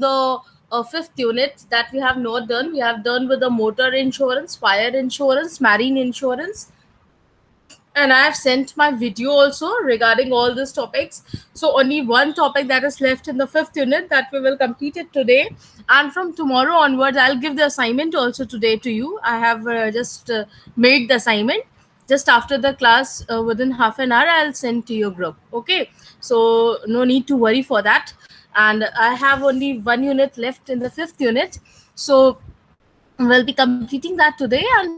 the fifth unit that we have not done. We have done with the motor insurance, fire insurance, marine insurance, and I have sent my video also regarding all these topics. So only one topic that is left in the fifth unit that we will complete it today. And from tomorrow onwards, I'll give the assignment also today to you. I have just made the assignment. Just after the class, within half an hour, I'll send to your group. Okay. So no need to worry for that. And I have only one unit left in the fifth unit. So we'll be completing that today, and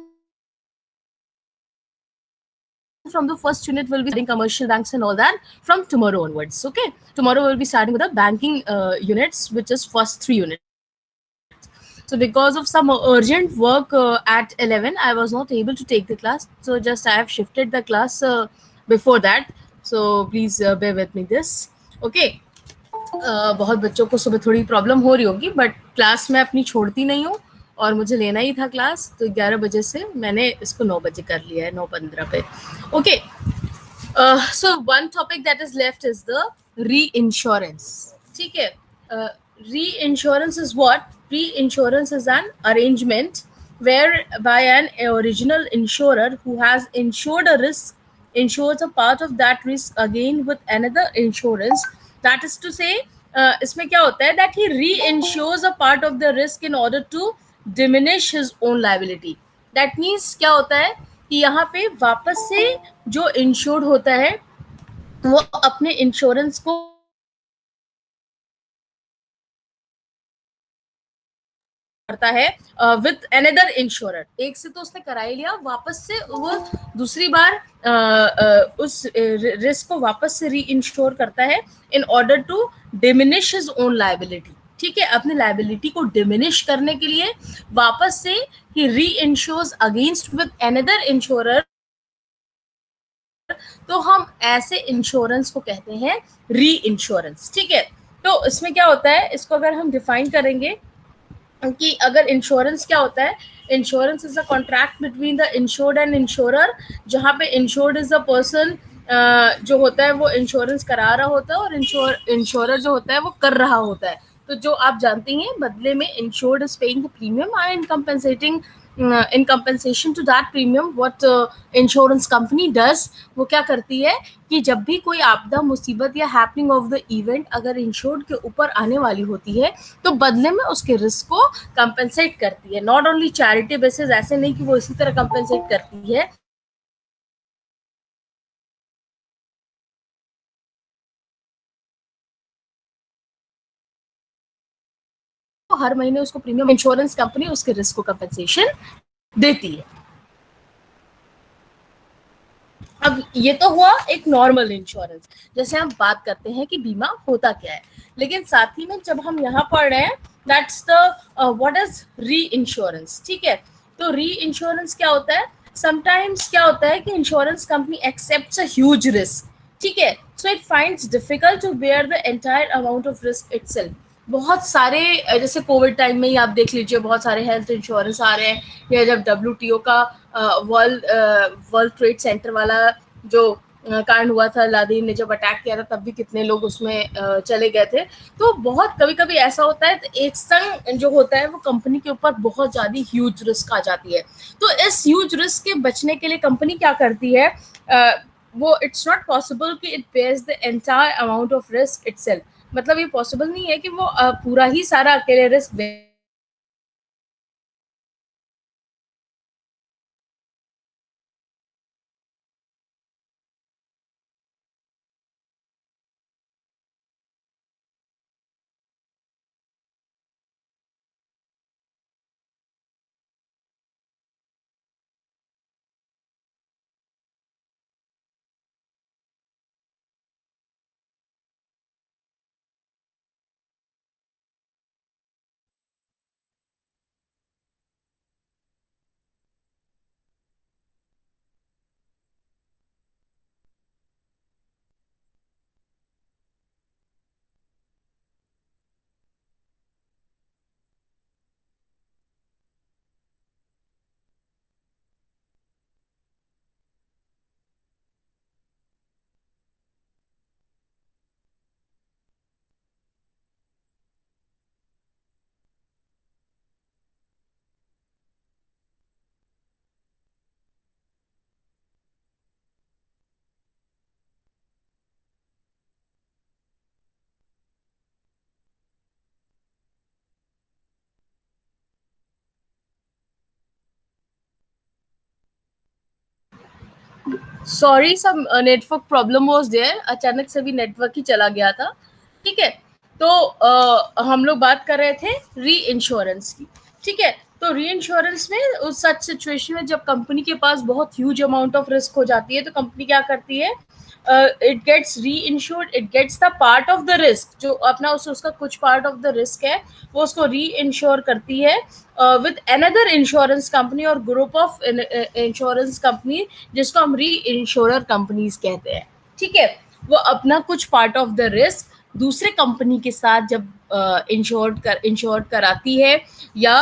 from the first unit we'll be starting commercial banks and all that from tomorrow onwards. Okay, tomorrow we'll be starting with the banking units, which is first three units. So because of some urgent work at 11, I was not able to take the class, so just I have shifted the class before that. So please bear with me this. Okay. बहुत बच्चों को सुबह थोड़ी problem हो रही होगी, but class मैं अपनी छोड़ती नहीं हूँ और मुझे लेना ही था क्लास, तो 11 बजे से मैंने इसको 9 बजे कर लिया है, 9:15 पे. Okay. So one topic that is left is the reinsurance. ठीक है. Reinsurance is what? Reinsurance is an arrangement whereby an original insurer who has insured a risk insures a part of that risk again with another insurance. That is to say, इसमें क्या होता है that he reinsures a part of the risk in order to diminish his own liability. That means क्या होता है कि यहाँ पे वापस से जो इंश्योर्ड होता है वो अपने इंश्योरेंस को करता है विद अनदर इंश्योरर. एक से तो उसने करा ही लिया, वापस से वो दूसरी बार उस रिस्क को वापस से री इंश्योर करता है in order to diminish his own liability. ठीक है, अपनी लाइबिलिटी को डिमिनिश करने के लिए वापस से ही reinsures against with another insurer. तो हम ऐसे इंश्योरेंस को कहते हैं री इंश्योरेंस. ठीक है, तो इसमें क्या होता है, इसको अगर हम डिफाइन करेंगे कि अगर इंश्योरेंस क्या होता है, insurance is a contract between the insured and insurer, जहाँ पे इंश्योर्ड इज अ पर्सन जो होता है वो इंश्योरेंस करा रहा होता है और इंश्योरर जो होता है वो कर रहा होता है. तो जो आप जानते हैं, बदले में insured is paying the premium and compensating in compensation to that premium what insurance company does. वो क्या करती है कि जब भी कोई आपदा, मुसीबत या हैपनिंग ऑफ द इवेंट अगर इंश्योर्ड के ऊपर आने वाली होती है तो बदले में उसके रिस्क को कंपेंसेट करती है. नॉट ओनली चैरिटी बेसिस, ऐसे नहीं कि वो इसी तरह कंपेंसेट करती है, हर महीने उसको प्रीमियम इंश्योरेंस कंपनी उसके रिस्क को कंपेंसेशन देती है. अब ये तो हुआ एक नॉर्मल इंश्योरेंस, जैसे हम बात करते हैं कि बीमा होता क्या है. लेकिन साथ ही में जब हम यहाँ पढ़ रहे हैं दैट्स द व्हाट इज री इंश्योरेंस. ठीक है, तो री इंश्योरेंस क्या होता है, समटाइम्स क्या होता है कि insurance company accepts a huge risk. ठीक है, so it finds difficult to bear the entire amount of risk itself. बहुत सारे जैसे कोविड टाइम में ही आप देख लीजिए, बहुत सारे हेल्थ इंश्योरेंस आ रहे हैं, या जब WTO का वर्ल्ड वर्ल्ड ट्रेड सेंटर वाला जो कांड हुआ था, लादेन ने जब अटैक किया था, तब भी कितने लोग उसमें चले गए थे. तो बहुत कभी कभी ऐसा होता है, तो एक संग जो होता है वो कंपनी के ऊपर बहुत ज्यादा ह्यूज रिस्क आ जाती है. तो इस ह्यूज रिस्क के बचने के लिए कंपनी क्या करती है, वो इट्स नॉट पॉसिबल कि it bears the entire amount of risk itself. मतलब ये पॉसिबल नहीं है कि वो पूरा ही सारा अकेले risk sorry, some network problem was there, अचानक से भी नेटवर्क ही चला गया था। ठीक है, तो हम लोग बात कर रहे थे री इंश्योरेंस की। ठीक है, तो री इंश्योरेंस में उस सच सिचुएशन में जब कंपनी के पास बहुत ह्यूज अमाउंट ऑफ रिस्क हो जाती है, तो कंपनी क्या करती है, it gets reinsured, it gets the part of the risk, जो अपना उसका कुछ पार्ट ऑफ द रिस्क है वो उसको री इंश्योर करती है विद अनदर इंश्योरेंस कंपनी और ग्रुप ऑफ इंश्योरेंस कंपनी, जिसको हम री इंश्योरर कंपनीज कहते हैं। ठीक है, वो अपना कुछ पार्ट ऑफ द रिस्क दूसरे कंपनी के साथ जब इंश्योर्ड कराती है या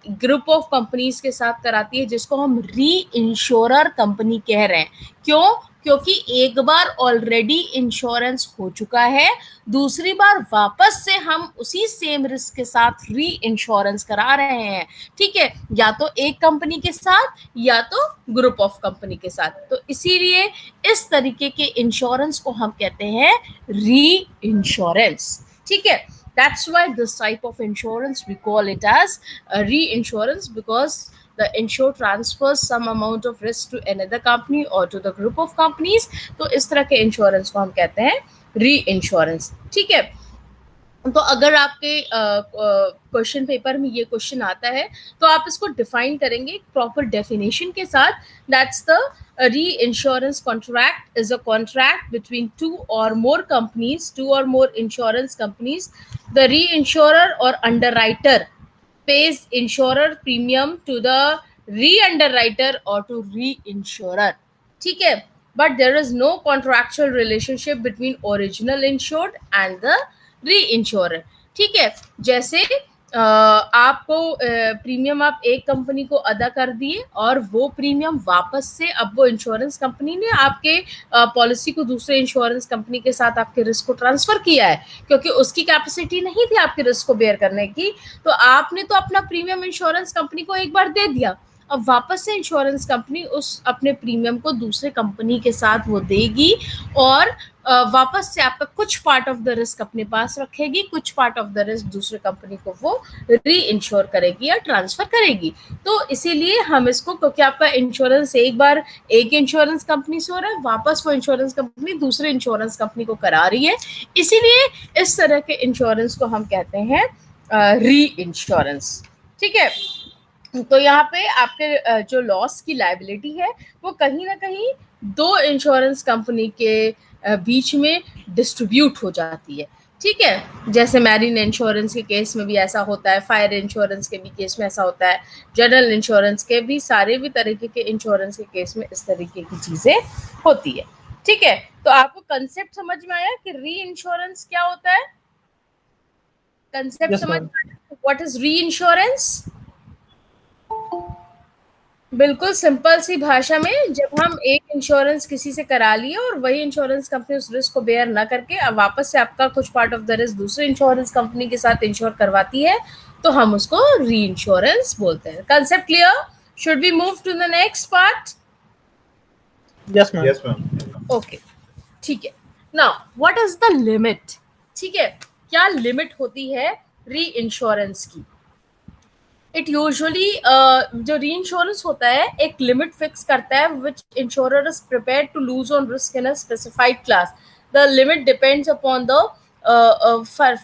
ग्रुप ऑफ कंपनीज के साथ कराती है, जिसको हम री इंश्योरर कंपनी कह रहे हैं। क्यों? क्योंकि एक बार ऑलरेडी इंश्योरेंस हो चुका है, दूसरी बार वापस से हम उसी सेम रिस्क के साथ री इंश्योरेंस करा रहे हैं। ठीक है, या तो एक कंपनी के साथ या तो ग्रुप ऑफ कंपनी के साथ। तो इसीलिए इस तरीके के इंश्योरेंस को हम कहते हैं री इंश्योरेंस। ठीक है, that's why this type of insurance we call it as a reinsurance, because the insured transfers some amount of risk to another company or to the group of companies। तो इस तरह के इंश्योरेंस को हम कहते हैं री इंश्योरेंस। ठीक है, तो अगर आपके क्वेश्चन पेपर में ये क्वेश्चन आता है तो आप इसको डिफाइन करेंगे प्रॉपर डेफिनेशन के साथ। That's the reinsurance contract is a contract between two और मोर कंपनीज, टू और मोर इंश्योरेंस कंपनीज। द री इंश्योरर और underwriter pays insurer premium to the re-underwriter or to re-insurer। ठीक है, but there is no contractual relationship between original insured and the re-insurer। ठीक है, जैसे आपको प्रीमियम आप एक कंपनी को अदा कर दिए और वो प्रीमियम वापस से अब वो इंश्योरेंस कंपनी ने आपके पॉलिसी को दूसरे इंश्योरेंस कंपनी के साथ आपके रिस्क को ट्रांसफर किया है, क्योंकि उसकी कैपेसिटी नहीं थी आपके रिस्क को बेयर करने की। तो आपने तो अपना प्रीमियम इंश्योरेंस कंपनी को एक बार दे दिया, अब वापस से इंश्योरेंस कंपनी उस अपने प्रीमियम को दूसरे कंपनी के साथ वो देगी और वापस से आपका कुछ पार्ट ऑफ द रिस्क अपने पास रखेगी, कुछ पार्ट ऑफ द रिस्क दूसरे कंपनी को वो री इंश्योर करेगी या ट्रांसफर करेगी। तो इसीलिए हम इसको, क्योंकि आपका इंश्योरेंस एक बार एक इंश्योरेंस कंपनी से हो रहा है, वापस वो इंश्योरेंस कंपनी दूसरे इंश्योरेंस कंपनी को करा रही है, इसीलिए इस तरह के इंश्योरेंस को हम कहते हैं री इंश्योरेंस। ठीक है, तो यहाँ पे आपके जो लॉस की लायबिलिटी है वो कहीं ना कहीं दो इंश्योरेंस कंपनी के बीच में डिस्ट्रीब्यूट हो जाती है। ठीक है, जैसे मैरीन इंश्योरेंस के केस में भी ऐसा होता है, फायर इंश्योरेंस के भी केस में ऐसा होता है, जनरल इंश्योरेंस के भी, सारे भी तरीके के इंश्योरेंस के केस में इस तरीके की चीजें होती है। ठीक है, तो आपको कंसेप्ट समझ में आया कि री इंश्योरेंस क्या होता है? कंसेप्ट समझ में आया? व्हाट इज री इंश्योरेंस? बिल्कुल सिंपल सी भाषा में, जब हम एक इंश्योरेंस किसी से करा लिए और वही इंश्योरेंस कंपनी उस रिस्क को बेयर ना करके अब वापस से आपका कुछ पार्ट ऑफ द रिस्क दूसरे इंश्योरेंस कंपनी के साथ इंश्योर करवाती है, तो हम उसको री इंश्योरेंस बोलते हैं। Concept clear? Should we move to the next part? Yes ma'am. Yes ma'am. Okay, ठीक है। Now what is the limit? ठीक है, क्या लिमिट होती है री इंश्योरेंस की? इट यूजुअली जो री इंश्योरेंस होता है एक लिमिट फिक्स करता है which insurer is prepared to lose on risk in a specified class. The limit depends upon the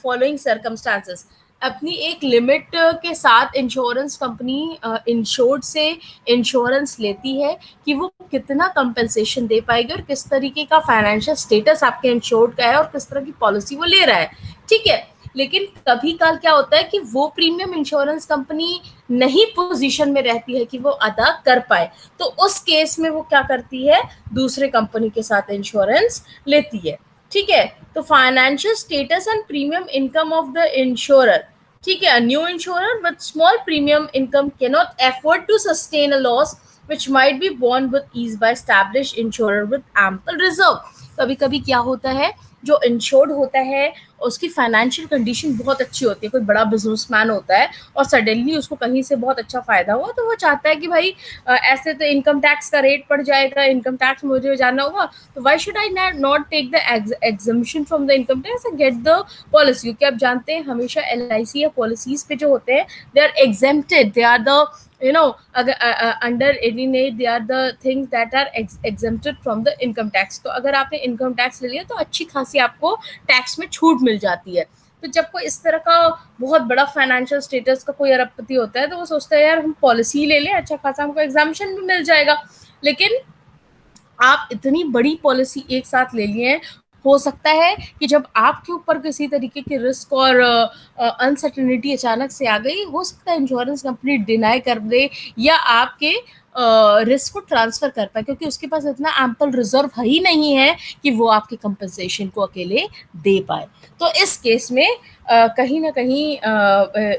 following circumstances. अपनी एक लिमिट के साथ इंश्योरेंस कंपनी इंश्योर्ड से इंश्योरेंस लेती है कि वो कितना कंपेंसेशन दे पाएगी और किस तरीके का फाइनेंशियल स्टेटस आपके इंश्योर्ड का है और किस तरह की पॉलिसी वो ले रहा है। ठीक है, लेकिन कभी काल क्या होता है कि वो प्रीमियम इंश्योरेंस कंपनी नहीं पोजीशन में रहती है कि वो अदा कर पाए, तो उस केस में वो क्या करती है, दूसरे कंपनी के साथ इंश्योरेंस लेती है। ठीक है, तो financial status and premium income of the insurer. ठीक है, a new insurer with small premium income can not afford to sustain a loss which might be borne with ease by established insurer with ample reserve। कभी कभी क्या होता है, जो insured होता है उसकी फाइनेंशियल कंडीशन बहुत अच्छी होती है, कोई बड़ा बिजनेसमैन होता है और सडनली उसको कहीं से बहुत अच्छा फायदा हुआ, तो वो चाहता है कि भाई ऐसे तो इनकम टैक्स का रेट बढ़ जाएगा, इनकम टैक्स मुझे जाना होगा, तो why should I not take the exemption from the income tax and get the policy. क्योंकि आप जानते हैं हमेशा LIC या पॉलिसीज पे जो होते हैं they are exempted, they are the अगर under 18 they are the things that are exempted from the income tax. तो अगर आपने इनकम टैक्स ले लिया तो अच्छी खासी आपको टैक्स में छूट मिल जाती है। तो जब कोई इस तरह का बहुत बड़ा फाइनेंशियल स्टेटस का कोई अरबपति होता है तो वो सोचता है यार हम पॉलिसी ले लें, अच्छा खासा हमको एग्जाम्पशन भी मिल जाएगा। लेकिन आप इतनी बड़ी पॉलिसी एक साथ ले लिए हैं, हो सकता है कि जब आपके ऊपर किसी तरीके की रिस्क और अनसर्टेनिटी अचानक से आ गई, हो सकता है इंश्योरेंस कंपनी डिनाई कर दे या आपके रिस्क को ट्रांसफर कर पाए, क्योंकि उसके पास इतना एम्पल रिजर्व ही नहीं है कि वो आपके कंपनसेशन को अकेले दे पाए। तो इस केस में कहीं ना कहीं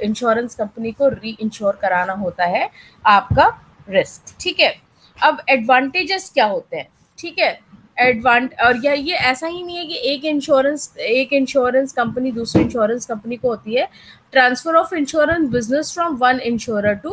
इंश्योरेंस कंपनी को री इंश्योर कराना होता है आपका रिस्क। ठीक है, अब एडवांटेजेस क्या होते हैं? ठीक है, और ये ऐसा ही नहीं है कि एक इंश्योरेंस कंपनी दूसरी इंश्योरेंस कंपनी को होती है। Transfer of insurance business from one insurer to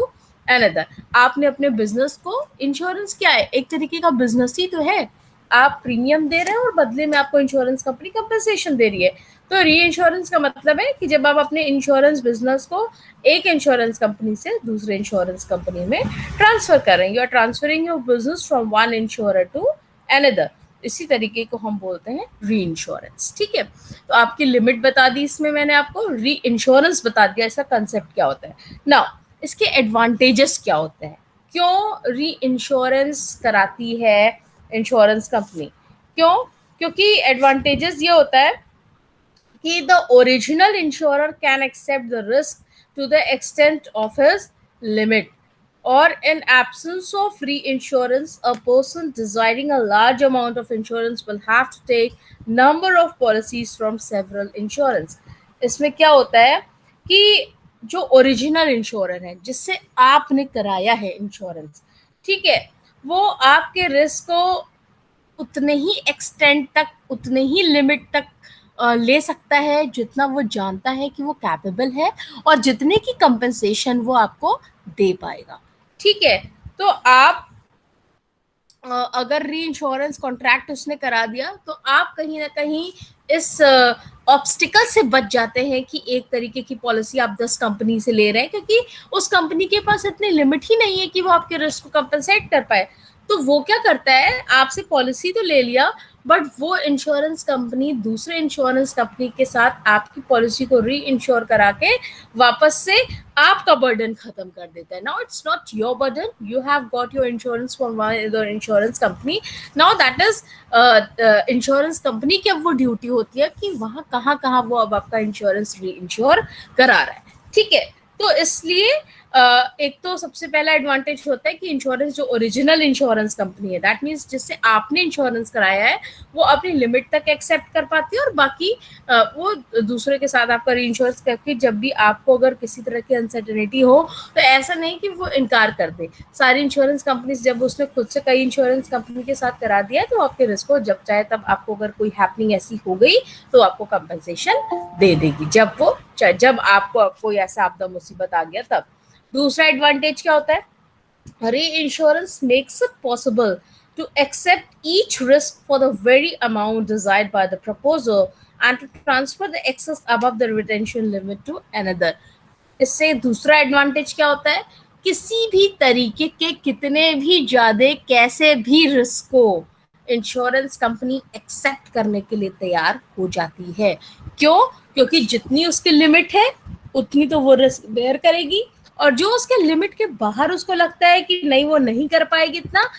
another. आपने अपने बिजनेस को, इंश्योरेंस क्या है, एक तरीके का बिजनेस ही तो है। आप प्रीमियम दे रहे हैं और बदले में आपको इंश्योरेंस कंपनी कंपनसेशन दे रही है। तो री इंश्योरेंस का मतलब है कि जब आप अपने इंश्योरेंस बिजनेस को एक इंश्योरेंस कंपनी से दूसरे इंश्योरेंस कंपनी में ट्रांसफर कर रहे हैं, you are transferring your business from one insurer to another. इसी तरीके को हम बोलते हैं री इंश्योरेंस। ठीक है, तो आपकी लिमिट बता दी इसमें मैंने आपको, री इंश्योरेंस बता दिया इसका कंसेप्ट क्या होता है। नाउ इसके एडवांटेजेस क्या होते हैं, क्यों री इंश्योरेंस कराती है इंश्योरेंस कंपनी? क्यों? क्योंकि एडवांटेजेस ये होता है कि the original insurer can accept the risk to the extent of his limit, or in absence of reinsurance, a person desiring a large amount of insurance will have to take number of policies from several insurance। इसमें क्या होता है कि जो original insurer है जिससे आपने कराया है इंश्योरेंस, ठीक है, वो आपके रिस्क को उतने ही एक्सटेंड तक, उतने ही लिमिट तक ले सकता है जितना वो जानता है कि वो कैपेबल है और जितने की कंपनसेशन वो आपको दे पाएगा। ठीक है, तो आप अगर री इंश्योरेंस कॉन्ट्रैक्ट उसने करा दिया तो आप कहीं ना कहीं इस ऑब्स्टिकल से बच जाते हैं कि एक तरीके की पॉलिसी आप 10 कंपनी से ले रहे हैं, क्योंकि उस कंपनी के पास इतनी लिमिट ही नहीं है कि वो आपके रिस्क को कंपनसेट कर पाए। तो वो क्या करता है, आपसे पॉलिसी तो ले लिया, बट वो इंश्योरेंस कंपनी दूसरे इंश्योरेंस कंपनी के साथ आपकी पॉलिसी को री इंश्योर करा के वापस से आपका बर्डन खत्म कर देता है। Now it's not your burden, you have got your insurance from one other insurance company. Now that is insurance company की अब वो ड्यूटी होती है कि वहां कहाँ कहाँ वो अब आपका इंश्योरेंस री इंश्योर करा रहा है। ठीक है, तो इसलिए एक तो सबसे पहला एडवांटेज होता है कि इंश्योरेंस जो ओरिजिनल इंश्योरेंस कंपनी है, दैट मीन्स जिससे आपने इंश्योरेंस कराया है, वो अपनी लिमिट तक एक्सेप्ट कर पाती है और बाकी वो दूसरे के साथ आपका री इंश्योरेंस करके जब भी आपको अगर किसी तरह की अनसर्टेनिटी हो तो ऐसा नहीं कि वो इनकार कर दे। सारी इंश्योरेंस कंपनी जब उसने खुद से कई इंश्योरेंस कंपनी के साथ करा दिया है तो आपके रिस्क को जब चाहे तब आपको अगर कोई हैपनिंग ऐसी हो गई तो आपको कंपनसेशन दे देगी, जब आपको कोई ऐसा आपदा मुसीबत आ गया तब। दूसरा एडवांटेज क्या होता है, री insurance makes it possible to accept each risk for the very amount desired by the proposer and to transfer the excess above the retention limit to another। इससे दूसरा एडवांटेज क्या होता है, किसी भी तरीके के कितने भी ज्यादा कैसे भी रिस्क को इंश्योरेंस कंपनी एक्सेप्ट करने के लिए तैयार हो जाती है। क्यों? क्योंकि जितनी उसकी लिमिट है उतनी तो वो रिस्क बेयर करेगी, और जो उसके लिमिट के बाहर उसको लगता है कि नहीं वो नहीं कर पाएगी इतना,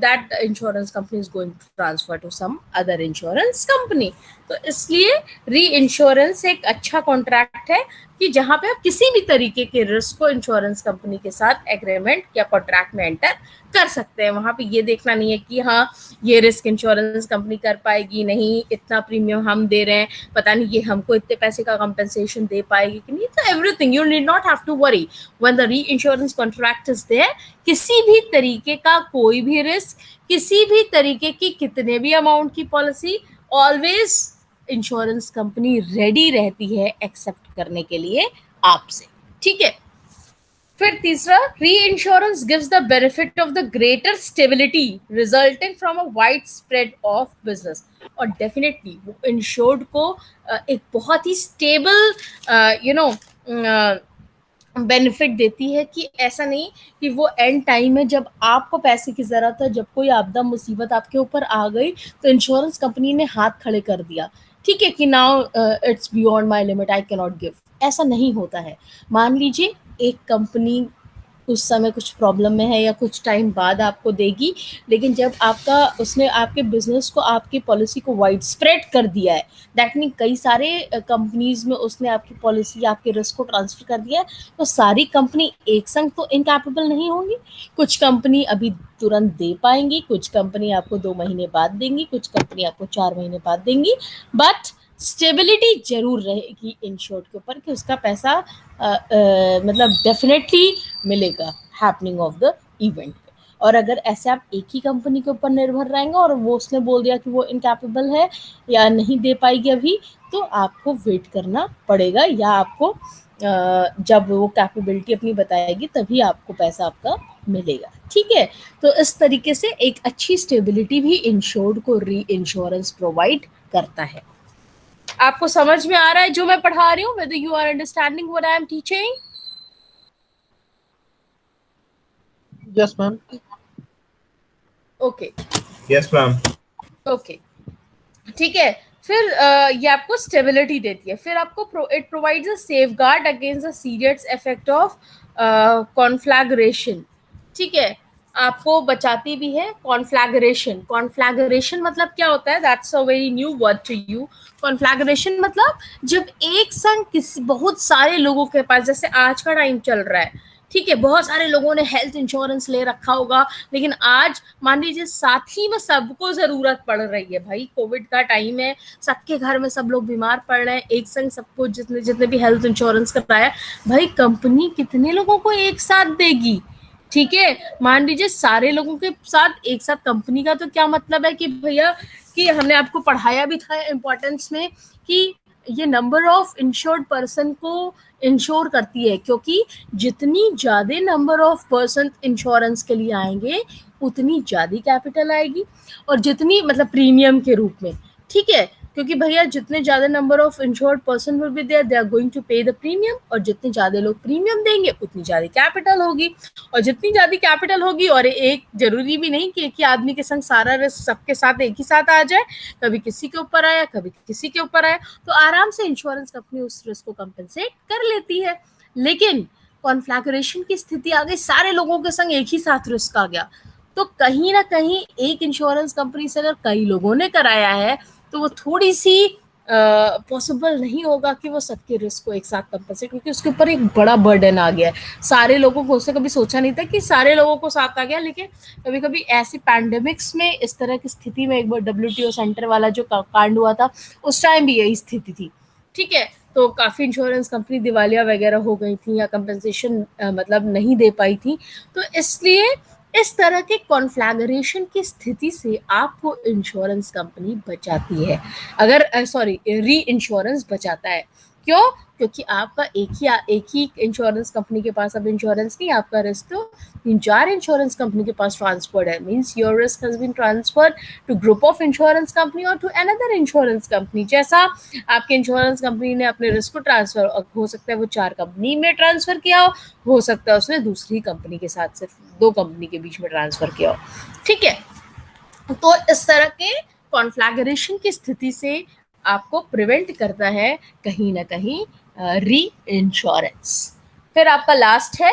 that insurance company is going to transfer to some other insurance company। तो इसलिए री इंश्योरेंस एक अच्छा कॉन्ट्रैक्ट है कि जहां पे आप किसी भी तरीके के रिस्क को इंश्योरेंस कंपनी के साथ एग्रीमेंट या कॉन्ट्रैक्ट में एंटर कर सकते हैं। वहां पे ये देखना नहीं है कि हाँ ये रिस्क इंश्योरेंस कंपनी कर पाएगी नहीं, इतना प्रीमियम हम दे रहे हैं, पता नहीं ये हमको इतने पैसे का कंपनसेशन दे पाएगी कि नहीं। तो everything you need not have to worry when the reinsurance contract is there. किसी भी तरीके का कोई भी रिस्क, किसी भी तरीके की कितने भी अमाउंट की policy, always insurance company ready रहती है एक्सेप्ट करने के लिए आपसे। ठीक है, फिर तीसरा, री insurance gives the benefit of the greater stability resulting from a wide spread of business. और डेफिनेटली वो इंश्योर्ड को एक बहुत ही स्टेबल बेनिफिट देती है कि ऐसा नहीं कि वो एंड टाइम में जब आपको पैसे की ज़रूरत है, जब कोई आपदा मुसीबत आपके ऊपर आ गई, तो इंश्योरेंस कंपनी ने हाथ खड़े कर दिया, ठीक है, कि now it's beyond my limit, I can not give. ऐसा नहीं होता है। मान लीजिए एक कंपनी उस समय कुछ प्रॉब्लम में है या कुछ टाइम बाद आपको देगी, लेकिन जब आपका उसने आपके बिजनेस को, आपकी पॉलिसी को वाइड स्प्रेड कर दिया है, दैट मीन कई सारे कंपनीज में उसने आपकी पॉलिसी, आपके रिस्क को ट्रांसफर कर दिया है, तो सारी कंपनी एक संग तो इनकैपेबल नहीं होंगी। कुछ कंपनी अभी तुरंत दे पाएंगी, कुछ कंपनी आपको 2 महीने बाद देंगी, कुछ कंपनी आपको 4 महीने बाद देंगी, बट स्टेबिलिटी जरूर रहेगी इंश्योर्ड के ऊपर कि उसका पैसा मतलब डेफिनेटली मिलेगा हैपनिंग ऑफ द इवेंट। और अगर ऐसे आप एक ही कंपनी के ऊपर निर्भर रहेंगे और वो उसने बोल दिया कि वो इनकैपेबल है या नहीं दे पाएगी अभी, तो आपको वेट करना पड़ेगा, या आपको जब वो कैपेबिलिटी अपनी बताएगी तभी आपको पैसा आपका मिलेगा, ठीक है। तो इस तरीके से एक अच्छी स्टेबिलिटी भी इंश्योर्ड को री इंश्योरेंस प्रोवाइड करता है। आपको समझ में आ रहा है जो मैं पढ़ा रही हूँ? whether you are understanding what I am teaching? Yes, ma'am. Okay Yes, ma'am. Okay, ठीक है। फिर ये आपको स्टेबिलिटी देती है। फिर आपको it provides a safeguard against the serious effect of conflagration, ठीक है। आपको बचाती भी है कॉन्फ्लैग्रेशन। कॉन्फ्लैग्रेशन मतलब क्या होता है? That's a very new word to you. Conflagration मतलब जब एक संग किसी बहुत सारे लोगों के पास, जैसे आज का टाइम चल रहा है, ठीक है, बहुत सारे लोगों ने हेल्थ इंश्योरेंस ले रखा होगा, लेकिन आज मान लीजिए साथ ही में सबको जरूरत पड़ रही है, भाई कोविड का टाइम है, सबके घर में सब लोग बीमार पड़ रहे हैं, एक संग सबको जितने जितने भी हेल्थ इंश्योरेंस कराया, भाई कंपनी कितने लोगों को एक साथ देगी? ठीक है, मान लीजिए सारे लोगों के साथ एक साथ कंपनी का तो क्या मतलब है कि भैया, कि हमने आपको पढ़ाया भी था इम्पोर्टेंस में कि ये नंबर ऑफ इंश्योर्ड पर्सन को इंश्योर करती है, क्योंकि जितनी ज्यादा नंबर ऑफ पर्सन इंश्योरेंस के लिए आएंगे उतनी ज्यादा कैपिटल आएगी, और जितनी मतलब प्रीमियम के रूप में, ठीक है, क्योंकि भैया जितने ज्यादा number of insured person will be there, they are going to pay the premium, और जितने ज्यादा लोग प्रीमियम देंगे उतनी ज्यादा कैपिटल होगी, और जितनी ज्यादा कैपिटल होगी, और एक जरूरी भी नहीं कि एक ही आदमी के संग सारा रिस्क सबके साथ एक ही साथ आ जाए, कभी किसी के ऊपर आया कभी किसी के ऊपर आया, तो आराम से इंश्योरेंस कंपनी उस रिस्क को कंपेंसेट कर लेती है। लेकिन कॉन्फ्लैग्रेशन की स्थिति आ गई, सारे लोगों के संग एक ही साथ रिस्क आ गया, तो कहीं ना कहीं एक इंश्योरेंस कंपनी से अगर कई लोगों ने कराया है, तो वो थोड़ी सी पॉसिबल नहीं होगा कि वो सबके रिस्क को एक साथ कंपनसेट, क्योंकि उसके ऊपर एक बड़ा बर्डन आ गया है सारे लोगों को। उसने कभी सोचा नहीं था कि सारे लोगों को साथ आ गया, लेकिन कभी कभी ऐसी पैंडेमिक्स में, इस तरह की स्थिति में, एक बार WTO सेंटर वाला जो कांड हुआ था, उस टाइम भी यही स्थिति थी, ठीक है। तो काफ़ी इंश्योरेंस कंपनी दिवालिया वगैरह हो गई थी या कंपनसेशन मतलब नहीं दे पाई थी, तो इसलिए इस तरह के कॉन्फ्लैग्रेशन की स्थिति से आपको इंश्योरेंस कंपनी बचाती है, अगर सॉरी री इंश्योरेंस बचाता है। क्यों? क्योंकि आपका एक ही इंश्योरेंस कंपनी के पास अब इंश्योरेंस नहीं, आपका रिस्क तो 3-4 इंश्योरेंस कंपनी के पास ट्रांसफर्ड है, means your risk has been transferred to group of insurance company और टू अनदर इंश्योरेंस कंपनी। जैसा आपके इंश्योरेंस कंपनी ने अपने रिस्क को ट्रांसफर, हो सकता है वो 4 कंपनी में ट्रांसफर किया हो सकता है उसने दूसरी कंपनी के साथ सिर्फ 2 कंपनी के बीच में ट्रांसफर किया हो, ठीक है। तो इस तरह के कॉन्फ्लैग्रेशन की स्थिति से आपको प्रिवेंट करता है कहीं ना कहीं री इंश्योरेंस। फिर आपका लास्ट है,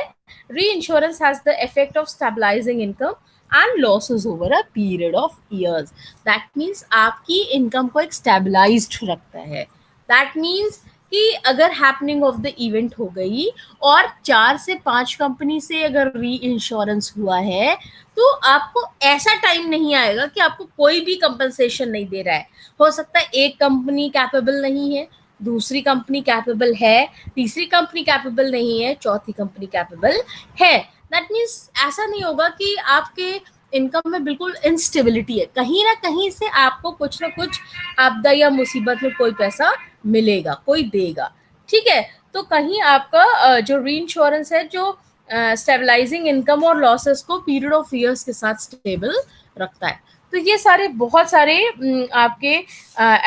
reinsurance has the effect of stabilising income and losses over a period of years. That means आपकी इनकम को एक स्टेबलाइज्ड रखता है। दैट मीन्स कि अगर हैपनिंग ऑफ द इवेंट हो गई और 4 से 5 कंपनी से अगर री इंश्योरेंस हुआ है, तो आपको ऐसा टाइम नहीं आएगा कि आपको कोई भी कंपनसेशन नहीं दे रहा है। हो सकता है एक कंपनी कैपेबल नहीं है, दूसरी कंपनी कैपेबल है, तीसरी कंपनी कैपेबल नहीं है, चौथी कंपनी कैपेबल है। दैट मीन्स ऐसा नहीं होगा कि आपके इनकम में बिल्कुल इंस्टेबिलिटी है, कहीं ना कहीं से आपको कुछ ना कुछ आपदा या मुसीबत में कोई पैसा मिलेगा, कोई देगा, ठीक है। तो कहीं आपका जो री इंश्योरेंस है, जो स्टेबलाइजिंग इनकम और लॉसेस को पीरियड ऑफ ईयर्स के साथ स्टेबल रखता है। तो ये सारे बहुत सारे आपके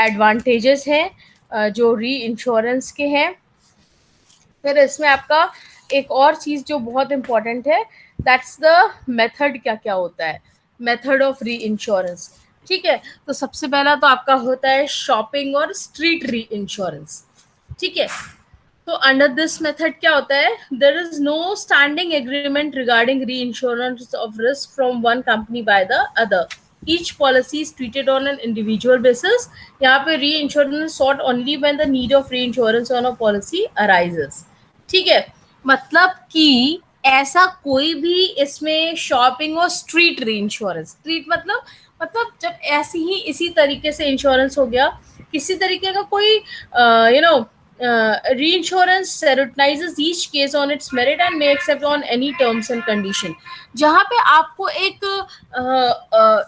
एडवांटेजेस हैं जो री इंश्योरेंस के हैं। फिर इसमें आपका एक और चीज जो बहुत इंपॉर्टेंट है, दैट्स द मेथड, क्या क्या होता है, मेथड ऑफ री इंश्योरेंस। ठीक है, तो सबसे पहला तो आपका होता है शॉपिंग और स्ट्रीट री इंश्योरेंस। ठीक है, तो अंडर दिस मेथड क्या होता है, there is no standing agreement regarding reinsurance of risk from one company by the other, each policy is treated on an individual basis. यहाँ पे reinsurance sought only when the need of reinsurance on a policy arises. ठीक है, मतलब कि ऐसा कोई भी इसमें शॉपिंग और स्ट्रीट री इंश्योरेंस, स्ट्रीट मतलब जब ऐसी ही इसी तरीके से इंश्योरेंस हो गया, किसी तरीके का कोई reinsurance scrutinizes each case on its merit and may accept on any terms and condition, जहाँ पे आपको एक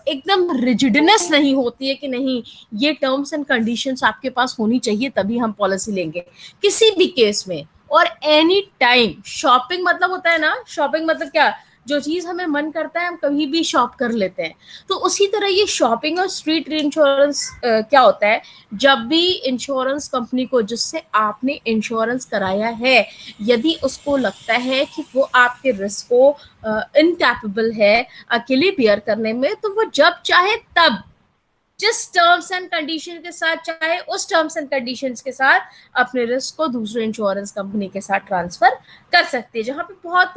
एकदम रिजिडनेस नहीं होती है कि नहीं ये टर्म्स एंड कंडीशंस आपके पास होनी चाहिए तभी हम पॉलिसी लेंगे किसी भी केस में। और एनी टाइम शॉपिंग मतलब होता है ना, शॉपिंग मतलब क्या, जो चीज हमें मन करता है हम कभी भी शॉप कर लेते हैं। तो उसी तरह ये शॉपिंग और स्ट्रीट इंश्योरेंस क्या होता है, जब भी इंश्योरेंस कंपनी को जिससे आपने इंश्योरेंस कराया है, यदि उसको लगता है कि वो आपके रिस्क को इनकैपेबल है अकेले बियर करने में, तो वो जब चाहे तब जिस टर्म्स एंड कंडीशन के साथ चाहे उस टर्म्स एंड कंडीशंस के साथ अपने रिस्क को दूसरे इंश्योरेंस कंपनी के साथ ट्रांसफर कर सकती है, जहां पे बहुत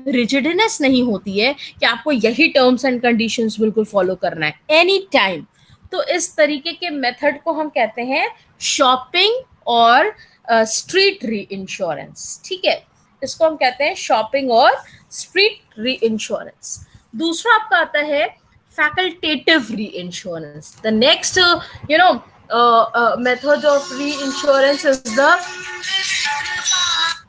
रिजिडनेस नहीं होती है कि आपको यही टर्म्स एंड कंडीशंस बिल्कुल फॉलो करना है एनी टाइम। तो इस तरीके के मेथड को हम कहते हैं शॉपिंग और स्ट्रीट री इंश्योरेंस। ठीक है, इसको हम कहते हैं शॉपिंग और स्ट्रीट री इंश्योरेंस। दूसरा आपका आता है facultative reinsurance. The next method of reinsurance is the,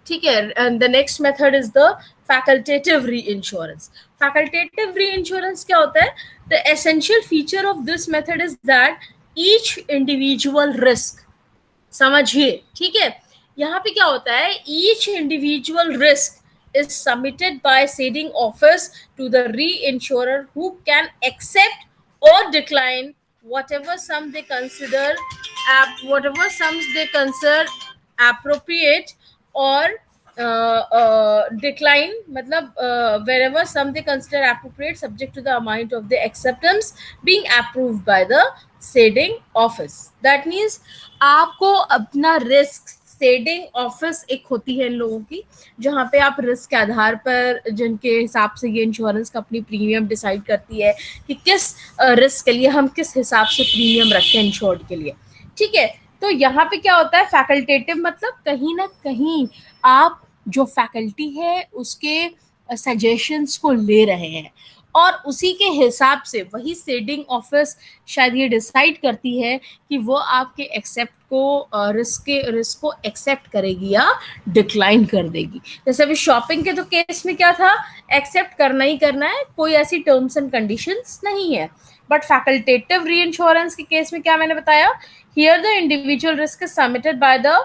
ठीक है, and the next method is the facultative reinsurance. Facultative reinsurance क्या होता है, the essential feature of this method is that each individual risk, समझिए, ठीक है, यहाँ पे क्या होता है, each individual risk is submitted by ceding office to the reinsurer who can accept or decline whatever sums they consider appropriate or decline, मतलब wherever sum they consider appropriate subject to the amount of the acceptance being approved by the ceding office. That means आपको अपना risk, सेडिंग office एक होती है इन लोगों की, जहां पे आप रिस्क के आधार पर, जिनके हिसाब से ये इंश्योरेंस कंपनी प्रीमियम डिसाइड करती है कि किस रिस्क के लिए हम किस हिसाब से प्रीमियम रखें इंश्योर्ड के लिए। ठीक है, तो यहाँ पे क्या होता है फैकल्टेटिव, मतलब कहीं ना कहीं आप जो फैकल्टी है उसके सजेशंस को ले रहे हैं और उसी के हिसाब से वही सेडिंग ऑफिस शायद ये डिसाइड करती है कि वो आपके एक्सेप्ट को रिस्क को एक्सेप्ट करेगी या डिक्लाइन कर देगी। जैसे अभी शॉपिंग के तो केस में क्या था, एक्सेप्ट करना ही करना है, कोई ऐसी टर्म्स एंड कंडीशंस नहीं है। बट फैकल्टेटिव री इंश्योरेंस के केस में क्या मैंने बताया, here the individual risk is submitted by the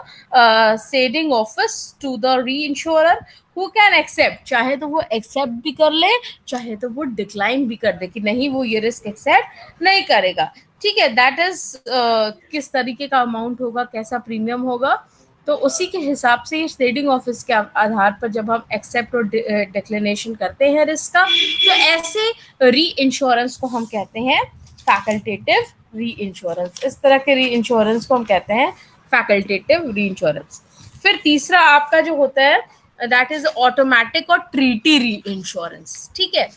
ceding office to the reinsurer who can accept, चाहे तो वो एक्सेप्ट भी कर ले चाहे तो वो डिक्लाइन भी कर दे कि नहीं वो ये रिस्क एक्सेप्ट नहीं करेगा। ठीक है, दैट इज किस तरीके का अमाउंट होगा, कैसा प्रीमियम होगा, तो उसी के हिसाब से सेडिंग ऑफिस के आधार पर जब हम एक्सेप्ट और डिक्लेनेशन करते हैं रिस्क का, तो ऐसे री इंश्योरेंस को हम कहते हैं फैकल्टेटिव री इंश्योरेंस। इस तरह के री इंश्योरेंस को हम कहते हैं फैकल्टेटिव री इंश्योरेंस। फिर तीसरा आपका जो होता है दैट इज ऑटोमेटिक और ट्रीटी री इंश्योरेंस। ठीक है,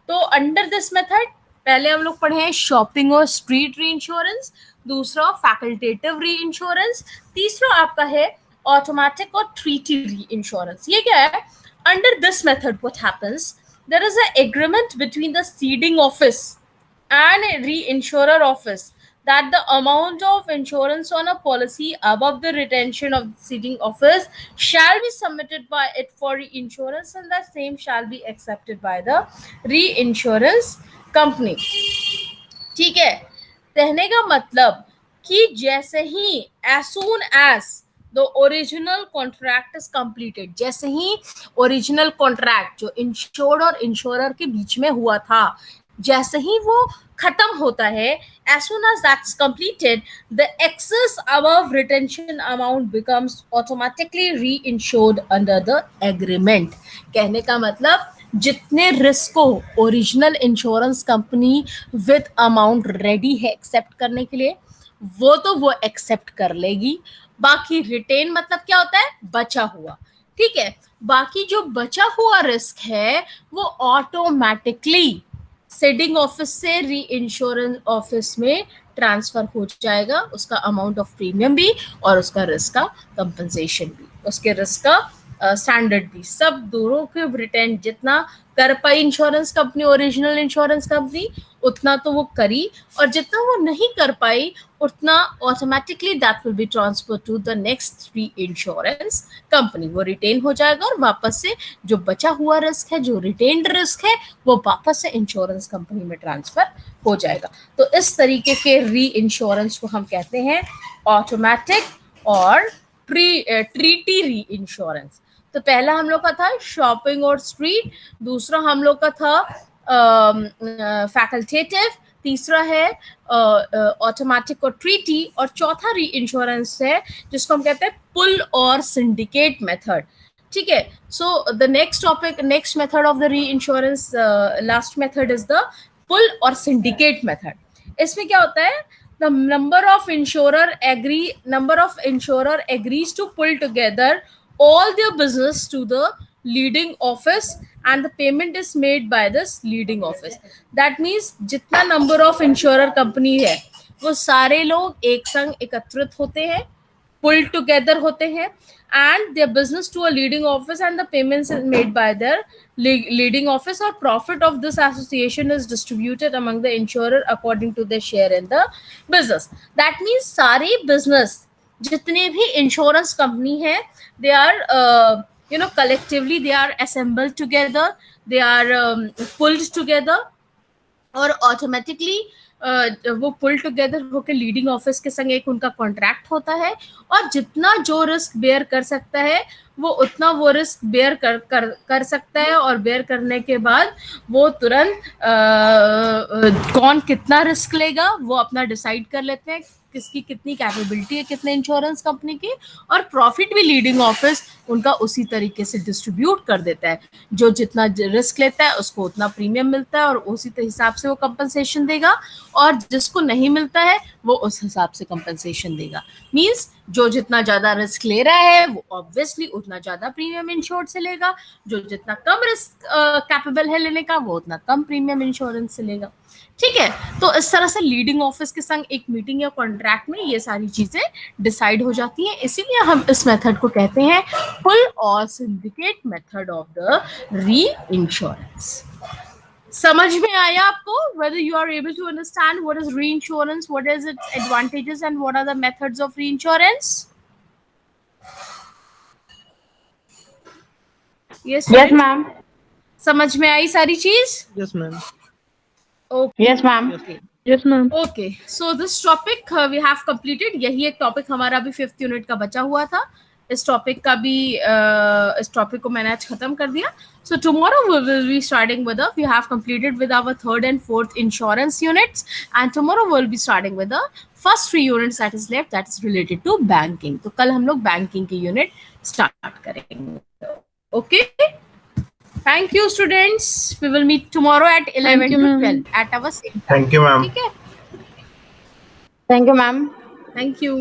तो अंडर दिस मेथड पहले हम लोग पढ़े हैं शॉपिंग और स्ट्रीट री इंश्योरेंस, दूसरा फैकल्टेटिव री इंश्योरेंस, तीसरा आपका है ऑटोमेटिक और ट्रीटी री इंश्योरेंस। ये क्या है, under this method what happens, there is a agreement between the ceding office and a reinsurer office that the amount of insurance on a policy above the retention of the ceding office shall be submitted by it for reinsurance and the same shall be accepted by the reinsurance company. ठीक है, कहने का मतलब कि जैसे ही as soon as the original contract is completed, जैसे ही original contract जो insured और इंश्योरर के बीच में हुआ था जैसे ही वो खत्म होता है, as soon as that's completed, the excess above retention amount becomes automatically reinsured under the agreement. कहने का मतलब जितने रिस्क को original insurance company with amount ready है एक्सेप्ट करने के लिए, वो तो वो एक्सेप्ट कर लेगी. बाकी रिटेन मतलब क्या होता है? बचा हुआ. ठीक है, बाकी जो बचा हुआ रिस्क है वो ऑटोमेटिकली सेडिंग ऑफिस से री इंश्योरेंस ऑफिस में ट्रांसफर हो जाएगा, उसका अमाउंट ऑफ प्रीमियम भी और उसका रिस्क का कंपनसेशन भी, उसके रिस्क का स्टैंडर्ड भी, सब दोनों के रिटर्न जितना कर पाई insurance company, original insurance company, उतना तो वो करी, और जितना वो नहीं कर पाई उतना automatically that will be transfer to the next reinsurance company. वो रिटेन हो जाएगा और वापस से जो बचा हुआ रिस्क है, जो रिटेन्ड रिस्क है, वो वापस से इंश्योरेंस कंपनी में ट्रांसफर हो जाएगा. तो इस तरीके के री इंश्योरेंस को हम कहते हैं ऑटोमेटिक और ट्रीटी री इंश्योरेंस. तो पहला हम लोग का था शॉपिंग और स्ट्रीट, दूसरा हम लोग का था फैकल्टेटिव, तीसरा है ऑटोमेटिक और ट्रीटी, और चौथा री इंश्योरेंस है जिसको हम कहते हैं पुल और सिंडिकेट मेथड. ठीक है, so the next topic, next method of the reinsurance, last method is the pool or syndicate method. इसमें क्या होता है? The number of insurer agrees to pull together all their business to the leading office and the payment is made by this leading office. That means जितना number of insurer company है वो सारे लोग एक संग एकत्रित होते हैं, pull together होते हैं, and their business to a leading office and the payments is made by their leading office, or profit of this association is distributed among the insurer according to their share in the business. That means सारे business जितने भी insurance company है, they are collectively they are assembled together, they are pulled together, और automatically वो पुल together होकर leading office के संग एक उनका कॉन्ट्रैक्ट होता है, और जितना जो रिस्क बेयर कर सकता है वो उतना वो रिस्क बेयर कर सकता है, और बेयर करने के बाद वो तुरंत कौन कितना रिस्क लेगा वो अपना डिसाइड कर लेते हैं, किसकी कितनी कैपेबिलिटी है कितने इंश्योरेंस कंपनी की, और प्रॉफिट भी लीडिंग ऑफिस उनका उसी तरीके से डिस्ट्रीब्यूट कर देता है. जो जितना रिस्क लेता है उसको उतना प्रीमियम मिलता है और उसी हिसाब से वो कंपनसेशन देगा, और जिसको नहीं मिलता है वो उस हिसाब से कंपनसेशन देगा. मींस जो जितना ज्यादा रिस्क ले रहा है वो ऑब्वियसली उतना ज्यादा प्रीमियम इंश्योर्ड से लेगा, जो जितना कम रिस्क कैपेबल है लेने का वो उतना कम प्रीमियम इंश्योरेंस से लेगा. ठीक है, तो इस तरह से लीडिंग ऑफिस के संग एक मीटिंग या कॉन्ट्रैक्ट में ये सारी चीजें डिसाइड हो जाती हैं. इसीलिए हम इस मेथड को कहते हैं पुल or syndicate method of the री इंश्योरेंस. समझ में आया आपको? whether you are able to understand what is reinsurance, what is its advantages and what are the methods of reinsurance? Yes ma'am. समझ में आई सारी चीज? Yes, ma'am. Okay. Yes ma'am. Okay. Yes, ma'am. Okay, so this topic we have completed. यही एक topic हमारा भी 5th unit का बचा हुआ था. इस टॉपिक का भी इस टॉपिक को मैंने आज खत्म कर दिया. So tomorrow we will be starting with we have completed with our 3rd and 4th insurance units, and tomorrow we will be starting with the first 3 units that is left, that is related to banking. तो कल हम लोग banking की unit start करेंगे. Okay. Thank you, students. We will meet tomorrow at 11 to 12 at our same time. Thank you, ma'am. Okay. Thank you, ma'am. Thank you.